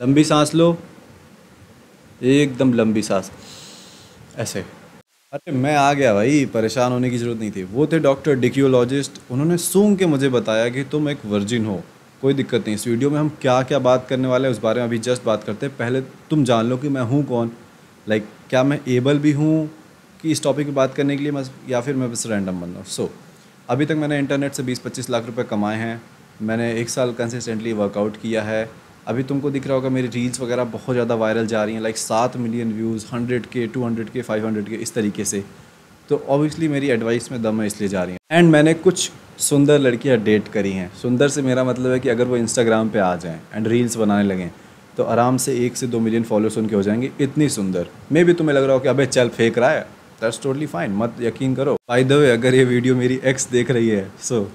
लंबी सांस लो, एकदम लंबी सांस, ऐसे। अरे मैं आ गया भाई, परेशान होने की ज़रूरत नहीं थी। वो थे डॉक्टर डिक्योलॉजिस्ट, उन्होंने सूंघ के मुझे बताया कि तुम एक वर्जिन हो। कोई दिक्कत नहीं, इस वीडियो में हम क्या क्या बात करने वाले हैं उस बारे में अभी जस्ट बात करते हैं। पहले तुम जान लो कि मैं हूँ कौन, लाइक क्या मैं एबल भी हूँ कि इस टॉपिक पे बात करने के लिए, मैं या फिर मैं बस रैंडम बंदा हूँ। अभी तक मैंने इंटरनेट से 20-25 लाख रुपए कमाए हैं। मैंने 1 साल कंसिस्टेंटली वर्कआउट किया है। अभी तुमको दिख रहा होगा मेरी रील्स वगैरह बहुत ज़्यादा वायरल जा रही हैं, like 7 million views, 100K, 200K, 500K, इस तरीके से। तो ऑब्वियसली मेरी एडवाइस में दम है, इसलिए जा रही हैं। एंड मैंने कुछ सुंदर लड़कियां डेट करी हैं। सुंदर से मेरा मतलब है कि अगर वो इंस्टाग्राम पे आ जाएं एंड रील्स बनाने लगें तो आराम से 1 से 2 मिलियन फॉलोअर्स उनके हो जाएंगे, इतनी सुंदर। मे भी तुम्हें लग रहा हो कि अबे चल फेंक रहा है, दैट्स टोटली फाइन, मत यकीन करो। बाय द वे, अगर ये वीडियो मेरी एक्स देख रही है, सो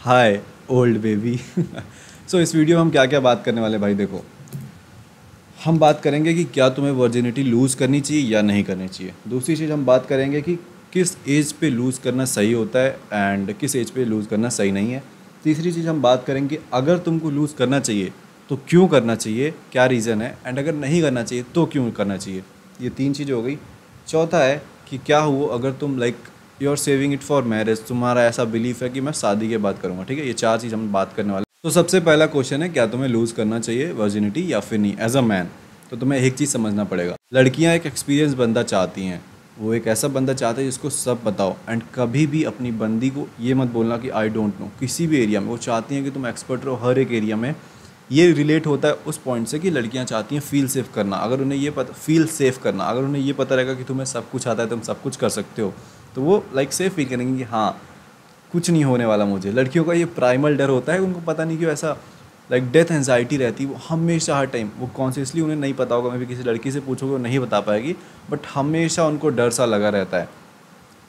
हाय ओल्ड बेबी। सो इस वीडियो में हम क्या क्या बात करने वाले भाई, देखो हम बात करेंगे कि क्या तुम्हें वर्जिनिटी लूज़ करनी चाहिए या नहीं करनी चाहिए। दूसरी चीज़ हम बात करेंगे कि किस एज पे लूज़ करना सही होता है एंड किस एज पे लूज़ करना सही नहीं है। तीसरी चीज़ हम बात करेंगे अगर तुमको लूज़ करना चाहिए तो क्यों करना चाहिए, क्या रीज़न है, एंड अगर नहीं करना चाहिए तो क्यों करना चाहिए। ये 3 चीज़ें हो गई। चौथा है कि क्या हुआ अगर तुम like you are saving it for marriage, तुम्हारा ऐसा बिलीफ है कि मैं शादी के बाद करूँगा, ठीक है। ये 4 चीज़ हम बात करने वाले। तो सबसे पहला क्वेश्चन है, क्या तुम्हें लूज़ करना चाहिए वर्जिनिटी या फिर नहीं एज अ मैन। तो तुम्हें एक चीज़ समझना पड़ेगा, लड़कियां एक एक्सपीरियंस बंदा चाहती हैं। वो एक ऐसा बंदा चाहते हैं जिसको सब बताओ, एंड कभी भी अपनी बंदी को ये मत बोलना कि आई डोंट नो किसी भी एरिया में। वो चाहती हैं कि तुम एक्सपर्ट रहो हर एक एरिया में। ये रिलेट होता है उस पॉइंट से कि लड़कियां चाहती हैं फील सेफ करना। अगर उन्हें ये पता, फील सेफ करना, अगर उन्हें ये पता रहेगा कि तुम्हें सब कुछ आता है, तुम सब कुछ कर सकते हो, तो वो लाइक सेफ फील करेंगे कि हाँ कुछ नहीं होने वाला मुझे। लड़कियों का ये प्राइमल डर होता है, उनको पता नहीं क्यों ऐसा लाइक डेथ एंजाइटी रहती है। वो हमेशा हर टाइम, वो कॉन्शियसली उन्हें नहीं पता होगा, मैं भी किसी लड़की से पूछोगे वो नहीं बता पाएगी, बट हमेशा उनको डर सा लगा रहता है।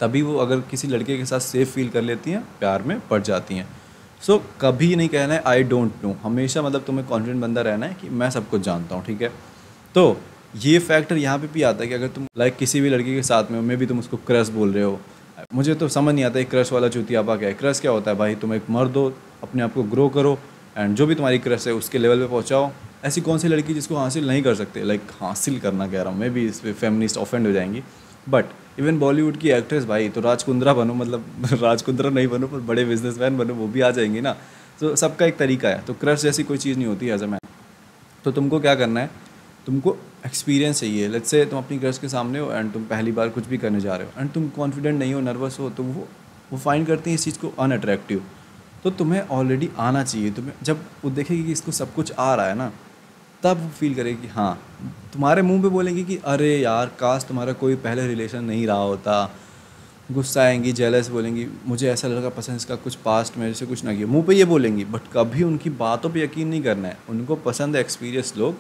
तभी वो अगर किसी लड़के के साथ सेफ फील कर लेती हैं, प्यार में पड़ जाती हैं। सो कभी नहीं कहना है आई डोंट नो, हमेशा मतलब तुम्हें कॉन्फिडेंट बंदा रहना है कि मैं सब कुछ जानता हूँ, ठीक है। तो ये फैक्टर यहाँ पे भी आता है कि अगर तुम लाइक किसी भी लड़की के साथ में हो, मे भी तुम उसको क्रश बोल रहे हो। मुझे तो समझ नहीं आता है क्रश वाला चूतियापा क्या है। क्रश क्या होता है भाई, तुम एक मर्द हो, अपने आप को ग्रो करो एंड जो भी तुम्हारी क्रश है उसके लेवल पे पहुंचाओ। ऐसी कौन सी लड़की जिसको हासिल नहीं कर सकते, लाइक हासिल करना कह रहा हूँ, मैं भी इस पर फेमिनिस्ट ऑफेंड हो जाएंगी। बट इवन बॉलीवुड की एक्ट्रेस भाई, तो राजकुंद्रा बनो, मतलब राजकुंद्रा नहीं बनो पर बड़े बिजनेसमैन बनो, वो भी आ जाएंगी ना। तो सबका एक तरीका है। तो क्रश जैसी कोई चीज़ नहीं होती एज अ मैन। तो तुमको क्या करना है, तुमको एक्सपीरियंस चाहिए। लेट्स से तुम अपनी क्रश के सामने हो एंड तुम पहली बार कुछ भी करने जा रहे हो एंड तुम कॉन्फिडेंट नहीं हो, नर्वस हो, तो वो फाइंड करती हैं इस चीज़ को अनअट्रैक्टिव। तो तुम्हें ऑलरेडी आना चाहिए। तुम्हें जब वो देखेगी कि इसको सब कुछ आ रहा है ना, तब वो फील करेगी कि हाँ, तुम्हारे मुंह पे बोलेंगी कि अरे यार काश तुम्हारा कोई पहले रिलेशन नहीं रहा होता। गुस्सा आएंगी, जेलस बोलेंगी, मुझे ऐसा लड़का पसंद इसका कुछ पास्ट मेरे से कुछ ना किया, मुंह पे ये बोलेंगी। बट कभी उनकी बातों पे यकीन नहीं करना है, उनको पसंद है एक्सपीरियंस लोग,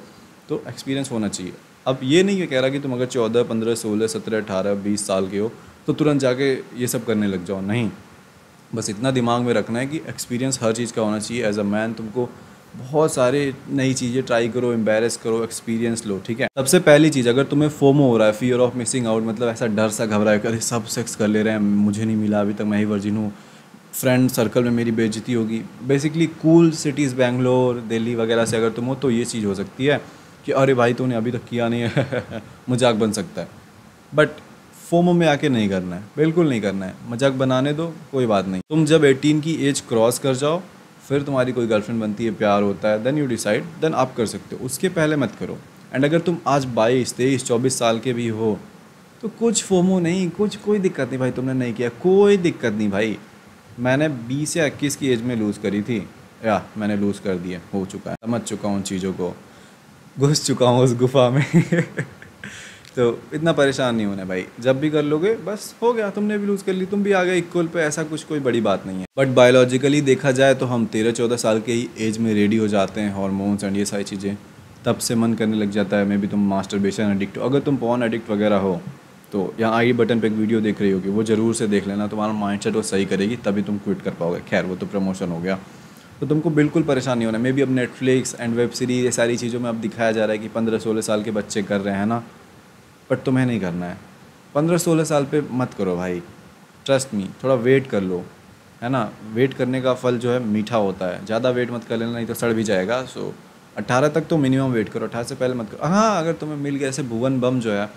तो एक्सपीरियंस होना चाहिए। अब ये नहीं कह रहा कि तुम अगर 14, 15, 16, 17, 18, 20 साल के हो तो तुरंत जाके ये सब करने लग जाओ, नहीं। बस इतना दिमाग में रखना है कि एक्सपीरियंस हर चीज़ का होना चाहिए। एज अ मैन तुमको बहुत सारे नई चीज़ें ट्राई करो, एम्बेरस करो, एक्सपीरियंस लो, ठीक है। सबसे पहली चीज़, अगर तुम्हें फोमो हो रहा है, फियर ऑफ मिसिंग आउट, मतलब ऐसा डर सा घबरा है कि अरे सब सेक्स कर ले रहे हैं, मुझे नहीं मिला, अभी तक मैं ही वर्जिन हूँ, फ्रेंड सर्कल में मेरी बेइज्जती होगी। Basically cool cities Bangalore, Delhi वगैरह से अगर तुम हो तो ये चीज़ हो सकती है कि अरे भाई तूने अभी तक किया नहीं है। मजाक बन सकता है, बट फोमो में आके नहीं करना है, बिल्कुल नहीं करना है। मजाक बनाने दो, कोई बात नहीं। तुम जब 18 की एज क्रॉस कर जाओ, फिर तुम्हारी कोई गर्लफ्रेंड बनती है, प्यार होता है, देन यू डिसाइड, देन आप कर सकते हो, उसके पहले मत करो। एंड अगर तुम आज 22, 23, 24 साल के भी हो तो कुछ फोमो नहीं, कुछ कोई दिक्कत नहीं भाई, तुमने नहीं किया कोई दिक्कत नहीं भाई। मैंने 20 या 21 की एज में लूज़ करी थी, या मैंने लूज़ कर दिया, हो चुका है, समझ चुका हूँ चीज़ों को, घुस चुका हूँ उस गुफा में। तो इतना परेशान नहीं होना भाई, जब भी कर लोगे बस हो गया, तुमने भी लूज़ कर ली, तुम भी आ गए इक्वल पे, ऐसा कुछ कोई बड़ी बात नहीं है। बट बायोलॉजिकली देखा जाए तो हम 13-14 साल के ही एज में रेडी हो जाते हैं, हार्मोन्स एंड ये सारी चीज़ें, तब से मन करने लग जाता है। मे भी तुम मास्टरबेशन एडिक्ट हो, अगर तुम पॉर्न एडिक्ट वगैरह हो तो यहाँ आई बटन पे एक वीडियो देख रही होगी, वो ज़रूर से देख लेना, तुम्हारा माइंडसेट वो सही करेगी, तभी तुम क्विट कर पाओगे। खैर वो तो प्रमोशन हो गया। तो तुमको बिल्कुल परेशान नहीं होना। मे भी अब नेटफ्लिक्स एंड वेब सीरीज ये सारी चीज़ों में अब दिखाया जा रहा है कि 15-16 साल के बच्चे कर रहे हैं ना, बट तुम्हें नहीं करना है। 15-16 साल पे मत करो भाई, ट्रस्ट मी, थोड़ा वेट कर लो, है ना। वेट करने का फल जो है मीठा होता है, ज़्यादा वेट मत कर लेना, नहीं तो सड़ भी जाएगा। सो 18 तक तो मिनिमम वेट करो, 18 से पहले मत करो। हाँ, अगर तुम्हें मिल गया, ऐसे भुवन बम जो है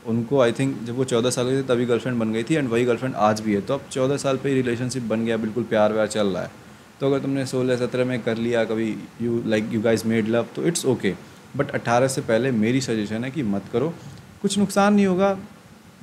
उनको आई थिंक जब वो 14 साल की थी तभी गर्लफ्रेंड बन गई थी, एंड वही गर्लफ्रेंड आज भी है। तो अब 14 साल पे ही रिलेशनशिप बन गया, बिल्कुल प्यार व्यार चल रहा है। तो अगर तुमने 16-17 में कर लिया कभी, यू गाइस मेड लव, तो इट्स ओके। बट 18 से पहले मेरी सजेशन है कि मत करो, कुछ नुकसान नहीं होगा।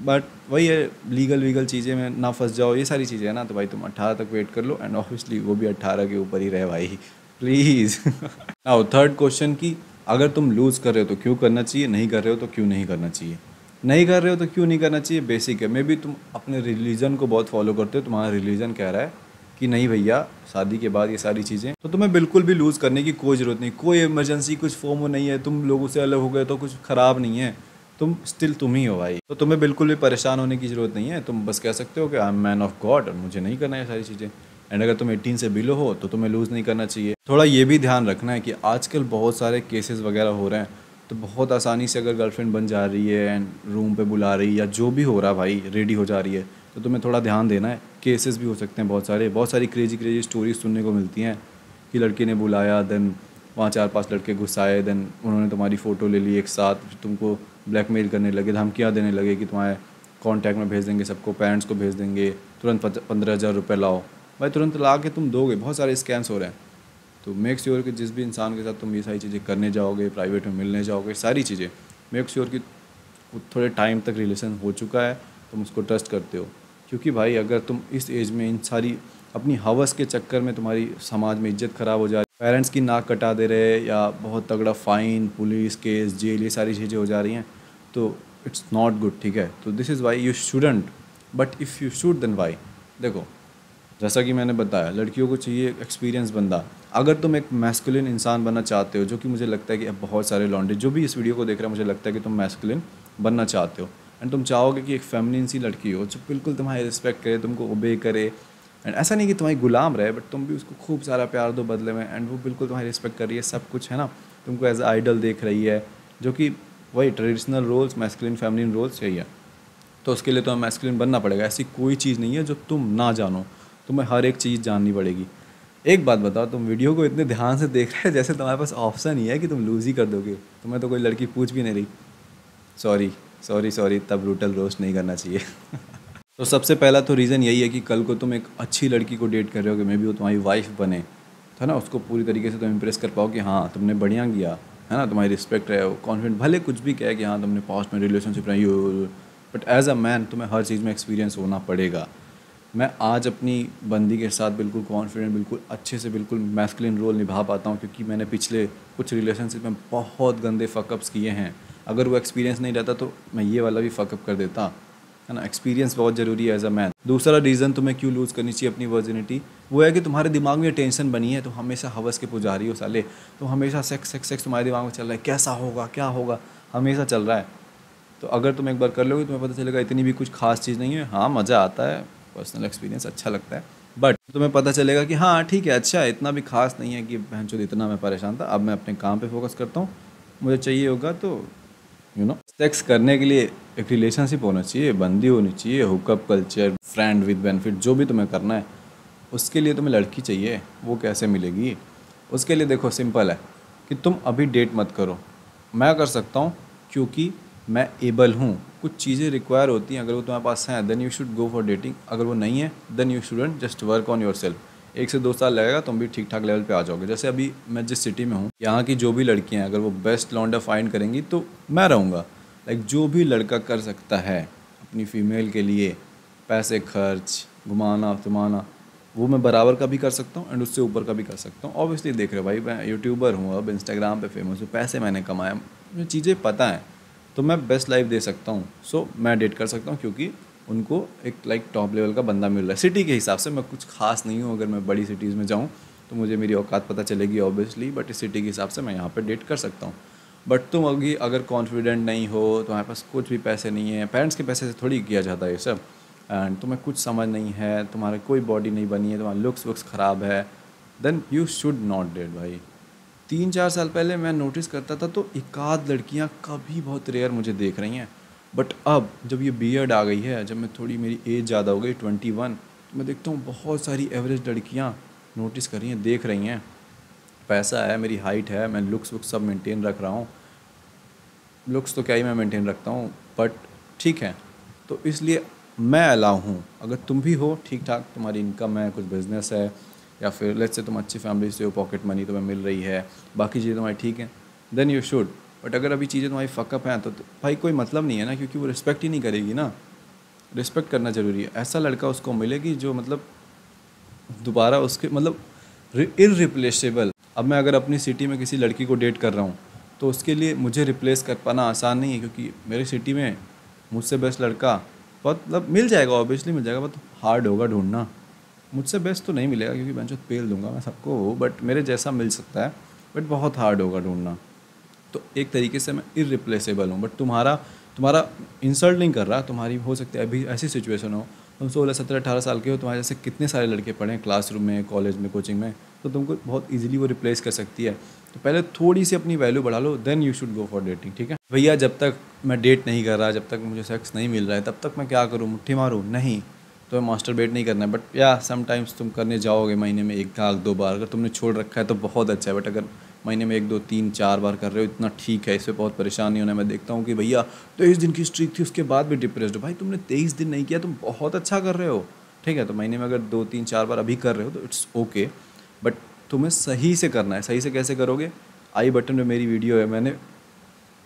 बट वही है, लीगल वीगल चीज़ें में ना फंस जाओ, ये सारी चीज़ें है ना। तो भाई तुम 18 तक वेट कर लो, एंड ऑब्वियसली वो भी 18 के ऊपर ही रहे भाई, प्लीज़। नाउ थर्ड क्वेश्चन की, अगर तुम लूज़ कर रहे हो तो क्यों करना चाहिए, नहीं कर रहे हो तो क्यों नहीं करना चाहिए। नहीं कर रहे हो तो क्यों नहीं करना चाहिए, बेसिक है। मे बी तुम अपने रिलीजन को बहुत फॉलो करते हो, तुम्हारा रिलीजन कह रहा है कि नहीं भैया शादी के बाद ये सारी चीज़ें, तो तुम्हें बिल्कुल भी लूज़ करने की कोई ज़रूरत नहीं, कोई इमरजेंसी कुछ फोमो नहीं है, तुम लोगों से अलग हो गए तो कुछ ख़राब नहीं है, तुम स्टिल तुम ही हो भाई। तो तुम्हें बिल्कुल भी परेशान होने की ज़रूरत नहीं है। तुम बस कह सकते हो कि I am man of God और मुझे नहीं करना है सारी चीज़ें। एंड अगर तुम 18 से बिलो हो तो तुम्हें लूज़ नहीं करना चाहिए। थोड़ा ये भी ध्यान रखना है कि आजकल बहुत सारे केसेस वगैरह हो रहे हैं, तो बहुत आसानी से अगर गर्लफ्रेंड बन जा रही है एंड रूम पे बुला रही है या जो भी हो रहा है भाई, रेडी हो जा रही है, तो तुम्हें थोड़ा ध्यान देना है। केसेस भी हो सकते हैं बहुत सारी क्रेजी स्टोरीज सुनने को मिलती हैं कि लड़की ने बुलाया, देन वहाँ 4-5 लड़के घुस आए, देन उन्होंने तुम्हारी फ़ोटो ले ली एक साथ, तुमको ब्लैकमेल करने लगे, धमकियाँ देने लगे कि तुम्हारे कॉन्टैक्ट में भेज देंगे सबको, पेरेंट्स को भेज देंगे, तुरंत 15,000 रुपये लाओ। भाई तुरंत ला के तुम दोगे, बहुत सारे स्कैम्स हो रहे हैं। तो मेक श्योर कि जिस भी इंसान के साथ तुम ये सारी चीज़ें करने जाओगे, प्राइवेट में मिलने जाओगे, सारी चीज़ें मेक श्योर कि थोड़े टाइम तक रिलेशन हो चुका है, तुम उसको ट्रस्ट करते हो। क्योंकि भाई अगर तुम इस एज में इन सारी अपनी हवस के चक्कर में तुम्हारी समाज में इज्जत ख़राब हो जा रही, पेरेंट्स की नाक कटा दे रहे या बहुत तगड़ा फ़ाइन, पुलिस केस, जेल, ये सारी चीज़ें हो जा रही हैं, तो इट्स नॉट गुड, ठीक है। तो this is why you shouldn't, but if you should then why. देखो, जैसा कि मैंने बताया, लड़कियों को चाहिए एक्सपीरियंस बंदा। अगर तुम एक मैस्कुलिन इंसान बनना चाहते हो, जो कि मुझे लगता है कि अब बहुत सारे लॉन्डे जो भी इस वीडियो को देख रहे हैं, मुझे लगता है कि तुम मैस्कुलिन बनना चाहते हो, एंड तुम चाहोगे कि एक फेमिनिन सी लड़की हो जो बिल्कुल तुम्हारी रिस्पेक्ट करे, तुमको ओबे करे, एंड ऐसा नहीं कि तुम्हारी गुलाम रहे, बट तुम भी उसको खूब सारा प्यार दो बदले में, एंड वो बिल्कुल तुम्हारी रिस्पेक्ट कर रही है, सब कुछ है ना, तुमको एज आइडल देख रही है, जो कि वही traditional roles, masculine feminine roles यही है। तो उसके लिए तुम्हें मैस्कुलिन बनना पड़ेगा। ऐसी कोई चीज़ नहीं है जो तुम ना जानो, तुम्हें हर एक चीज़ जाननी पड़ेगी। एक बात बताओ, तुम वीडियो को इतने ध्यान से देख रहे हो जैसे तुम्हारे पास ऑप्शन ही है कि तुम लूज़ ही कर दोगे। तुम्हें तो कोई लड़की पूछ भी नहीं रही। सॉरी सॉरी सॉरी, इतना ब्रूटल रोस्ट नहीं करना चाहिए। तो सबसे पहला तो रीज़न यही है कि कल को तुम एक अच्छी लड़की को डेट कर रहे हो कि मे बी वो तुम्हारी वाइफ बने, तो है ना, उसको पूरी तरीके से तुम इम्प्रेस कर पाओ कि हाँ तुमने बढ़िया किया, है ना, तुम्हारी रिस्पेक्ट है, कॉन्फिडेंट, भले कुछ भी कहे कि हाँ तुमने पास्ट में रिलेशनशिप रही हो, बट एज अ मैन तुम्हें हर चीज़ में एक्सपीरियंस होना पड़ेगा। मैं आज अपनी बंदी के साथ बिल्कुल कॉन्फिडेंट, बिल्कुल अच्छे से, बिल्कुल मैस्कुलिन रोल निभा पाता हूँ, क्योंकि मैंने पिछले कुछ रिलेशनशिप में बहुत गंदे फ़कअप्स किए हैं। अगर वो एक्सपीरियंस नहीं रहता तो मैं ये वाला भी फ़कअप कर देता, है ना। एक्सपीरियंस बहुत ज़रूरी है एज अ मैन। दूसरा रीज़न तुम्हें क्यों लूज़ करनी चाहिए अपनी वर्जिनिटी, वो है कि तुम्हारे दिमाग में टेंशन बनी है, तो हमेशा हवस के पुजारी हो साले, तो हमेशा सेक्स सेक्स सेक्स तुम्हारे दिमाग में चल रहा है, कैसा होगा क्या होगा, हमेशा चल रहा है। तो अगर तुम एक बार कर लोगे तुम्हें पता चलेगा इतनी भी कुछ खास चीज़ नहीं है। हाँ मज़ा आता है, पर्सनल एक्सपीरियंस अच्छा लगता है, बट तुम्हें पता चलेगा कि हाँ ठीक है, अच्छा है, इतना भी खास नहीं है कि बहनचोद इतना मैं परेशान था, अब मैं अपने काम पे फोकस करता हूँ, मुझे चाहिए होगा तो सेक्स करने के लिए एक रिलेशनशिप होना चाहिए, बंदी होनी चाहिए, hookup culture, friend with benefit, जो भी तुम्हें करना है उसके लिए तुम्हें लड़की चाहिए। वो कैसे मिलेगी? उसके लिए देखो सिंपल है कि तुम अभी डेट मत करो। मैं कर सकता हूँ क्योंकि मैं एबल हूँ। कुछ चीज़ें रिक्वायर होती हैं, अगर वो तुम्हारे पास हैं then you should go for dating, अगर वो नहीं है then you shouldn't, just work on yourself. 1 से 2 साल लगेगा, तुम भी ठीक ठाक लेवल पे आ जाओगे। जैसे अभी मैं जिस सिटी में हूँ, यहाँ की जो भी लड़कियाँ हैं अगर वो बेस्ट लौंडा फाइंड करेंगी तो मैं रहूँगा। लाइक जो भी लड़का कर सकता है अपनी फ़ीमेल के लिए पैसे खर्च, घुमाना फिमाना, वो मैं बराबर का भी कर सकता हूँ एंड उससे ऊपर का भी कर सकता हूँ। ऑब्वियसली देख रहे हो भाई, मैं यूट्यूबर हूँ, अब इंस्टाग्राम पे फेमस हूँ, पैसे मैंने कमाया, मुझे चीज़ें पता हैं, तो मैं बेस्ट लाइफ दे सकता हूँ। सो मैं डेट कर सकता हूँ क्योंकि उनको एक लाइक टॉप लेवल का बंदा मिल रहा है। सिटी के हिसाब से मैं कुछ खास नहीं हूँ, अगर मैं बड़ी सिटीज़ में जाऊँ तो मुझे मेरी औकात पता चलेगी ऑब्वियसली, बट इस सिटी के हिसाब से मैं यहाँ पर डेट कर सकता हूँ। बट तुम अभी अगर कॉन्फिडेंट नहीं हो, तुम्हारे पास कुछ भी पैसे नहीं है, पेरेंट्स के पैसे से थोड़ी किया जाता है ये सब, एंड तुम्हें कुछ समझ नहीं है, तुम्हारा कोई बॉडी नहीं बनी है, तुम्हारा लुक्स वुक्स ख़राब है, then you should not date भाई। 3-4 साल पहले मैं नोटिस करता था तो एकाध लड़कियां कभी बहुत रेयर मुझे देख रही हैं, बट अब जब ये बीएड आ गई है, जब मैं थोड़ी मेरी एज ज़्यादा हो गई 21, तो मैं देखता हूँ बहुत सारी एवरेज लड़कियाँ नोटिस कर रही हैं, देख रही हैं। पैसा है, मेरी हाइट है, मैं लुक्स वुक्स सब मेंटेन रख रहा हूँ। लुक्स तो क्या ही मैं मेंटेन रखता हूँ, बट ठीक है। तो इसलिए मैं अलाउ हूँ, अगर तुम भी हो ठीक ठाक, तुम्हारी इनकम है, कुछ बिजनेस है, या फिर लेट्स से तुम अच्छी फैमिली से हो, पॉकेट मनी तुम्हें मिल रही है, बाकी चीज़ें तुम्हारी ठीक हैं, देन यू शुड। बट अगर अभी चीज़ें तुम्हारी फकअप हैं तो भाई कोई मतलब नहीं है ना, क्योंकि वो रिस्पेक्ट ही नहीं करेगी ना। रिस्पेक्ट करना ज़रूरी है। ऐसा लड़का उसको मिलेगी जो मतलब दोबारा उसके मतलब इररिप्लेसेबल। अब मैं अगर अपनी सिटी में किसी लड़की को डेट कर रहा हूँ तो उसके लिए मुझे रिप्लेस कर पाना आसान नहीं है, क्योंकि मेरी सिटी में मुझसे बेस्ट लड़का बहुत मतलब मिल जाएगा, ऑब्वियसली मिल जाएगा, बहुत हार्ड होगा ढूंढना। मुझसे बेस्ट तो नहीं मिलेगा क्योंकि मैं पेल दूंगा मैं सबको, बट मेरे जैसा मिल सकता है, बट बहुत हार्ड होगा ढूंढना। तो एक तरीके से मैं इररिप्लेसेबल हूँ। बट तुम्हारा तुम्हारा इंसल्ट नहीं कर रहा, तुम्हारी हो सकती है अभी ऐसी सिचुएशन हो, तुम 16 17 18 साल के हो, तुम्हारे जैसे कितने सारे लड़के पढ़े हैं क्लासरूम में, कॉलेज में, कोचिंग में, तो तुमको बहुत इजीली वो रिप्लेस कर सकती है। तो पहले थोड़ी सी अपनी वैल्यू बढ़ा लो, then you should go for dating, ठीक है भैया। जब तक मैं डेट नहीं कर रहा, जब तक मुझे सेक्स नहीं मिल रहा है, तब तक मैं क्या करूँ, मुट्ठी मारूँ? नहीं, तो मास्टरबेट नहीं करना है। बट या समटाइम्स तुम करने जाओगे महीने में 1 2 बार, अगर तुमने छोड़ रखा है तो बहुत अच्छा है। बट अगर महीने में 1 2 3 4 बार कर रहे हो, इतना ठीक है, इससे बहुत परेशान नहीं होना। मैं देखता हूँ कि भैया 23 दिन की स्ट्रीक थी, उसके बाद भी डिप्रेस्ड हो। भाई तुमने 23 दिन नहीं किया, तुम बहुत अच्छा कर रहे हो, ठीक है। तो महीने में अगर 2 3 4 बार अभी कर रहे हो तो इट्स ओके, बट तुम्हें सही से करना है। सही से कैसे करोगे? आई बटन में मेरी वीडियो है, मैंने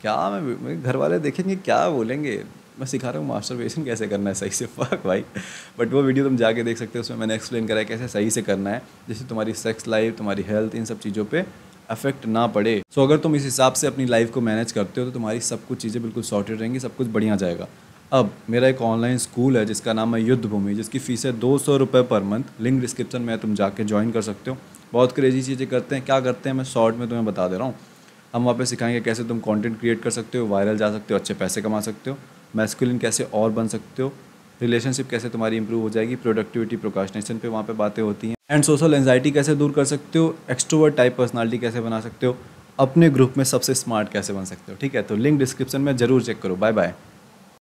क्या मैं घर वाले देखेंगे क्या बोलेंगे, मैं सिखा रहा हूँ मास्टरबेशन कैसे करना है सही से, फक भाई। बट वो वीडियो तुम जाके देख सकते हो, उसमें मैंने एक्सप्लेन करा है कैसे सही से करना है, जिससे तुम्हारी सेक्स लाइफ, तुम्हारी हेल्थ, इन सब चीज़ों पे अफेक्ट ना पड़े। सो अगर तुम इस हिसाब से अपनी लाइफ को मैनेज करते हो तो तुम्हारी सब कुछ चीज़ें बिल्कुल सॉर्टेड रहेंगी, सब कुछ बढ़िया जाएगा। अब मेरा एक ऑनलाइन स्कूल है जिसका नाम है युद्ध भूमि, जिसकी फ़ीस है 200 रुपये पर मंथ। लिंक डिस्क्रिप्शन में, तुम जाके ज्वाइन कर सकते हो। बहुत क्रेजी चीज़ें करते हैं। क्या करते हैं मैं शॉर्ट में तुम्हें बता दे रहा हूँ। हम वहाँ पे सिखाएंगे कैसे तुम कंटेंट क्रिएट कर सकते हो, वायरल जा सकते हो, अच्छे पैसे कमा सकते हो, मैस्कुलिन कैसे और बन सकते हो, रिलेशनशिप कैसे तुम्हारी इंप्रूव हो जाएगी, प्रोडक्टिविटी, प्रोकास्टिनेशन पे वहाँ पे बातें होती हैं, एंड सोशल एंजाइटी कैसे दूर कर सकते हो, एक्सट्रोवर्ट टाइप पर्सनालिटी कैसे बना सकते हो, अपने ग्रुप में सबसे स्मार्ट कैसे बन सकते हो, ठीक है। तो लिंक डिस्क्रिप्शन में ज़रूर चेक करो। Bye bye.